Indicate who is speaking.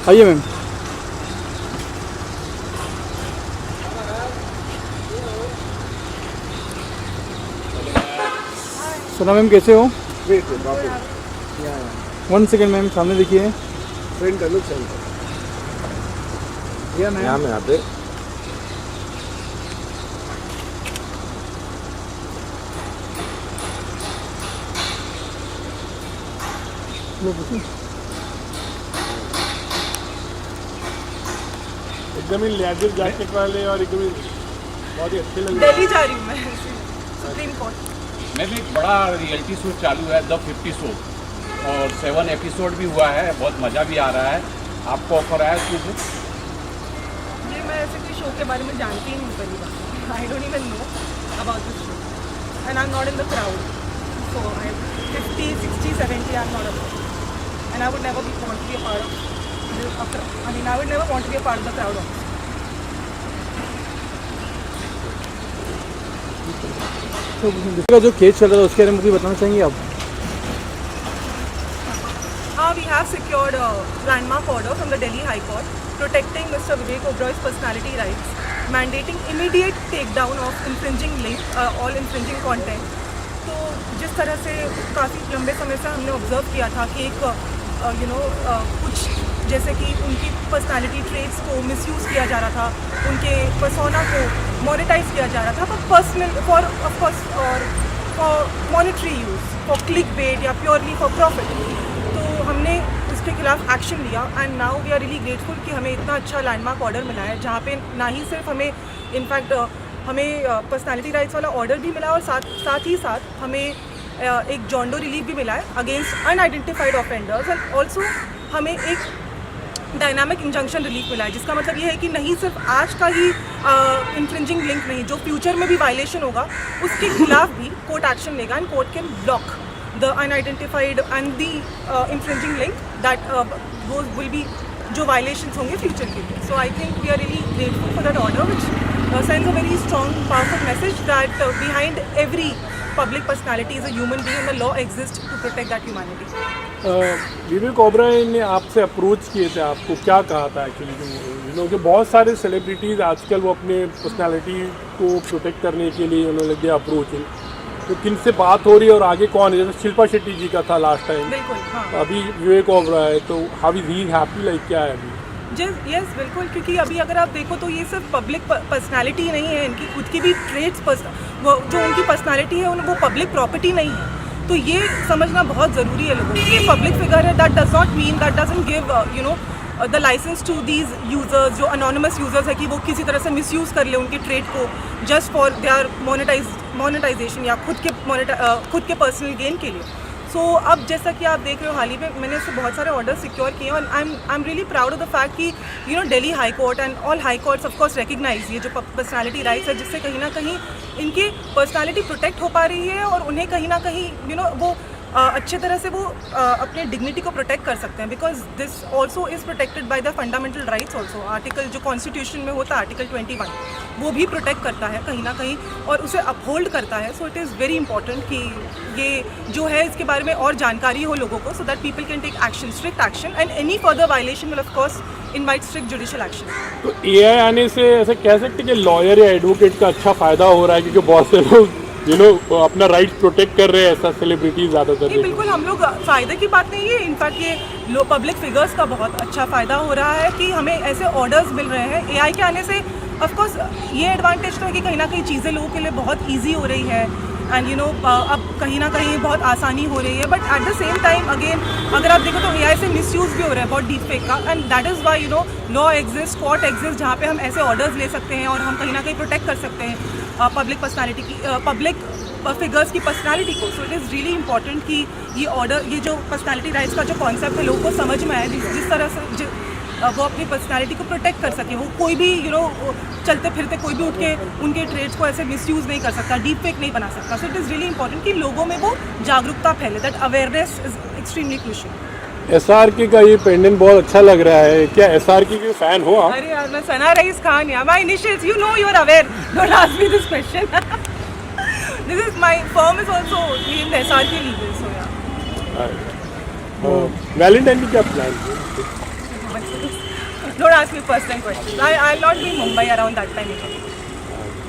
Speaker 1: आइए मैम। सुना मैम, कैसे हो? वन सेकेंड मैम, सामने देखिए।
Speaker 2: यहाँ में आते एकदम ही लेदर जैकेट वाले और एकदम ही बहुत ही अच्छे लग रहे हैं।
Speaker 3: दिल्ली जा रही हूँ मैं सुप्रीम कोर्ट।
Speaker 4: मैं भी एक बड़ा रियलिटी शो चालू है, द 50 शो, और 7 एपिसोड भी हुआ है, बहुत मज़ा भी आ रहा है। आपको ऑफर आया इसमें से?
Speaker 3: ये मैं ऐसे कोई शो के बारे में जानती ही नहीं पहली बात। I don't even know about this show and I am not in the crowd, so I 50, 60, 70 I am not about and I would never be want to be a part of I mean I would never want to be a part of the crowd of.
Speaker 1: तो जो case चल रहा था उसके बारे में भी बताना चाहेंगे आप?
Speaker 3: We have secured a landmark order from the Delhi High Court protecting Mr. Vivek Oberoi's personality rights, mandating immediate takedown of infringing link, all infringing content. तो जिस तरह से काफ़ी लंबे समय से हमने ऑब्जर्व किया था कि एक कुछ जैसे कि उनकी पर्सनालिटी ट्रेट्स को मिसयूज़ किया जा रहा था, उनके पर्सोना को मोनेटाइज किया जा रहा था फॉर पर्सनल फॉर ऑफकोर्स और for monetary use, for click bait या प्योरली फॉर प्रॉफिट। तो हमने उसके खिलाफ एक्शन लिया and now we are really grateful कि हमें इतना अच्छा लैंडमार्क ऑर्डर मिला है, जहाँ पे ना ही सिर्फ हमें इनफैक्ट हमें पर्सनालिटी राइट्स वाला ऑर्डर भी मिला और साथ ही साथ हमें एक जॉन्डो रिलीफ भी मिला है against unidentified offenders and also हमें एक डायनामिक इंजंक्शन रिलीफ मिला है, जिसका मतलब ये है कि नहीं सिर्फ आज का ही इंफ्रिंजिंग लिंक नहीं, जो फ्यूचर में भी वायलेशन होगा उसके खिलाफ भी कोर्ट एक्शन लेगा and court can block the unidentified and the infringing link that वो विल बी जो वायलेशंस होंगे फ्यूचर के लिए। So I think we are really grateful for that order which sends a very strong powerful message that behind every public personality is a human being and the law exists to protect that humanity.
Speaker 2: Vivek Oberoi ने आपसे approach किए थे, आपको क्या कहा था actually? कि बहुत सारे सेलिब्रिटीज़ आजकल वो अपने पर्सनालिटी को प्रोटेक्ट करने के लिए उन्होंने दिया अप्रोच। तो किन से बात हो रही है और आगे कौन है? जैसे शिल्पा शेट्टी जी का था लास्ट टाइम,
Speaker 3: बिल्कुल हाँ।
Speaker 2: अभी विवेक ओबेरॉय, तो how is he happy, like क्या है अभी?
Speaker 3: यस बिल्कुल, क्योंकि अभी अगर आप देखो तो ये सिर्फ पब्लिक पर्सनालिटी नहीं है, इनकी खुद की भी ट्रेड्स वो जो उनकी पर्सनालिटी है वो पब्लिक प्रॉपर्टी नहीं है। तो ये समझना बहुत ज़रूरी है लोगों को। ये पब्लिक फिगर है, that does not mean, that doesn't give the licence to these users जो अनोनिमस यूजर्स है कि वो किसी तरह से मिसयूज़ कर ले उनके ट्रेड को जस्ट फॉर देयर मोनेटाइजेशन या खुद के पर्सनल गेन के लिए। सो अब जैसा कि आप देख रहे हो, हाल ही में मैंने इससे बहुत सारे ऑर्डर सिक्योर किए और I am really proud of the fact कि Delhi high court and all high courts of course recognize ये जो पर्सनालिटी राइट्स है, जिससे कहीं ना कहीं इनकी पर्सनालिटी प्रोटेक्ट हो पा रही है और उन्हें कहीं ना कहीं वो अच्छे तरह से वो अपने डिग्निटी को प्रोटेक्ट कर सकते हैं, because this also is protected by the fundamental rights also. Article जो कॉन्स्टिट्यूशन में होता है आर्टिकल 21 वो भी प्रोटेक्ट करता है कहीं ना कहीं और उसे अपहोल्ड करता है। So it is very important कि ये जो है इसके बारे में और जानकारी हो लोगों को, so that people can take action, strict action, and any further violation will of course invite strict judicial action.
Speaker 2: तो एआई आने से ऐसे कह सकते हैं कि लॉयर या एडवोकेट का अच्छा फ़ायदा हो रहा है, क्योंकि बहुत से लोग अपना राइट्स प्रोटेक्ट कर रहे हैं, ऐसा सेलिब्रिटीज ज़्यादातर।
Speaker 3: नहीं बिल्कुल, हम लोग फ़ायदे की बात नहीं है, इनफैक्ट ये पब्लिक फिगर्स का बहुत अच्छा फ़ायदा हो रहा है कि हमें ऐसे ऑर्डर्स मिल रहे हैं। एआई के आने से ऑफ कोर्स ये एडवांटेज तो है कि कहीं ना कहीं चीज़ें लोगों के लिए बहुत ईजी हो रही है एंड अब कहीं ना कहीं बहुत आसानी हो रही है, but at the same time again अगर आप देखो तो एआई से मिसयूज़ भी हो रहा है बहुत डीप फेक का, and that is why law exist, court exist, जहाँ पे हम ऐसे ऑर्डर्स ले सकते हैं और हम कहीं ना कहीं प्रोटेक्ट कर सकते हैं पब्लिक पर्सनालिटी की पब्लिक फिगर्स की पर्सनालिटी को। So it is really important कि ये जो पर्सनालिटी राइट्स का जो कॉन्सेप्ट है लोगों को समझ में आए, जिस तरह से वो अपनी पर्सनालिटी को प्रोटेक्ट कर सके। वो कोई भी चलते फिरते कोई भी उठ के उनके ट्रेड्स को ऐसे मिसयूज़ नहीं कर सकता, डीप फेक नहीं बना सकता। So it is really important कि लोगों में वो जागरूकता फैले, that awareness is extremely crucial.
Speaker 2: SRK का ये पेंडेंट बहुत अच्छा लग रहा है, क्या एसआरके के फैन हो आप?
Speaker 3: अरे यार, मैं सना रईस खान, या my initials, you know, you are aware, don't ask me this question. This is my firm is also named SRK Legal, so yeah.
Speaker 2: Valentine की क्या प्लान है?
Speaker 3: Don't ask me personal questions. I'll not be in Mumbai around that time.